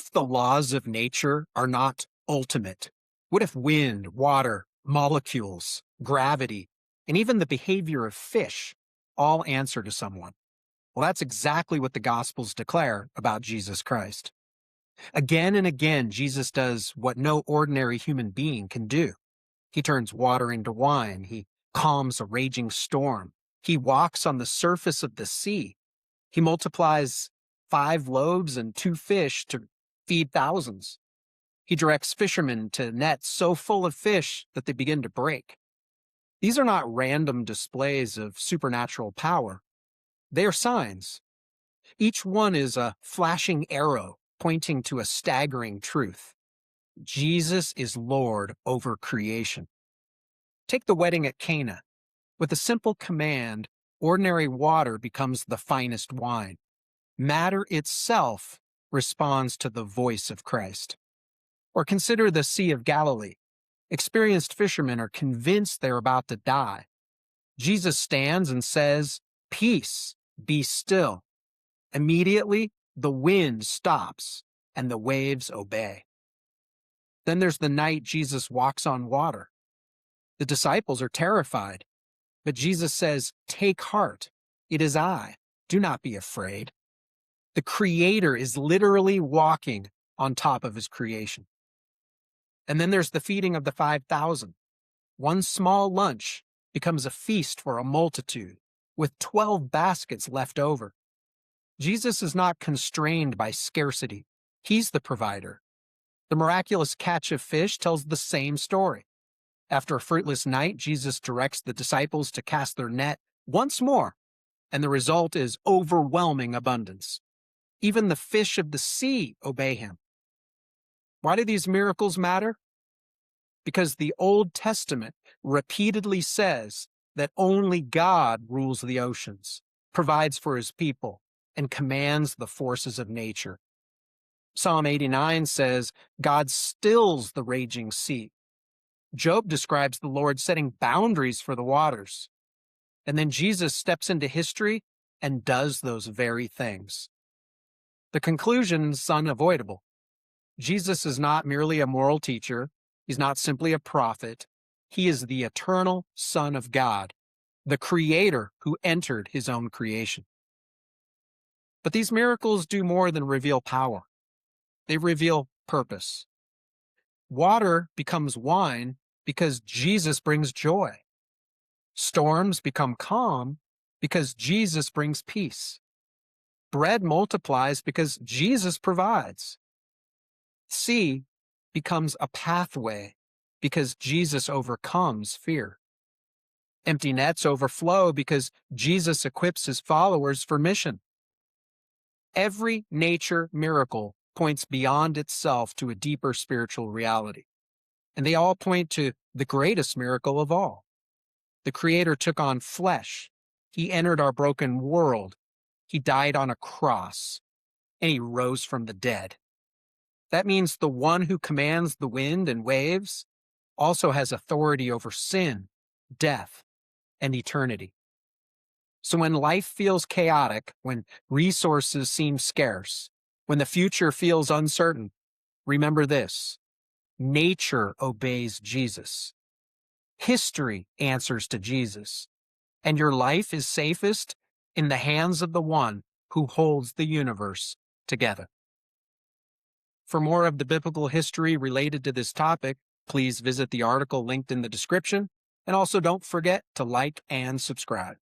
if the laws of nature are not ultimate? What if wind, water, molecules, gravity, and even the behavior of fish all answer to someone? Well, that's exactly what the Gospels declare about Jesus Christ. Again and again, Jesus does what no ordinary human being can do. He turns water into wine. He calms a raging storm. He walks on the surface of the sea. He multiplies 5 loaves and 2 fish to feed thousands. He directs fishermen to nets so full of fish that they begin to break. These are not random displays of supernatural power. They are signs. Each one is a flashing arrow pointing to a staggering truth. Jesus is Lord over creation. Take the wedding at Cana. With a simple command, ordinary water becomes the finest wine. Matter itself responds to the voice of Christ. Or consider the Sea of Galilee. Experienced fishermen are convinced they're about to die. Jesus stands and says, "Peace, be still." Immediately, the wind stops and the waves obey. Then there's the night Jesus walks on water. The disciples are terrified, but Jesus says, "Take heart, it is I. Do not be afraid." The Creator is literally walking on top of his creation. And then there's the feeding of the 5,000. One small lunch becomes a feast for a multitude, with 12 baskets left over. Jesus is not constrained by scarcity. He's the provider. The miraculous catch of fish tells the same story. After a fruitless night, Jesus directs the disciples to cast their net once more, and the result is overwhelming abundance. Even the fish of the sea obey him. Why do these miracles matter? Because the Old Testament repeatedly says that only God rules the oceans, provides for his people, and commands the forces of nature. Psalm 89 says, God stills the raging sea. Job describes the Lord setting boundaries for the waters. And then Jesus steps into history and does those very things. The conclusion is unavoidable. Jesus is not merely a moral teacher. He's not simply a prophet. He is the eternal Son of God, the Creator who entered his own creation. But these miracles do more than reveal power. They reveal purpose. Water becomes wine because Jesus brings joy. Storms become calm because Jesus brings peace. Bread multiplies because Jesus provides. Sea becomes a pathway because Jesus overcomes fear. Empty nets overflow because Jesus equips his followers for mission. Every nature miracle points beyond itself to a deeper spiritual reality. And they all point to the greatest miracle of all. The Creator took on flesh. He entered our broken world. He died on a cross, and he rose from the dead. That means the one who commands the wind and waves also has authority over sin, death, and eternity. So when life feels chaotic, when resources seem scarce, when the future feels uncertain, remember this: nature obeys Jesus. History answers to Jesus. And your life is safest in the hands of the one who holds the universe together. For more of the biblical history related to this topic, please visit the article linked in the description, and also don't forget to like and subscribe.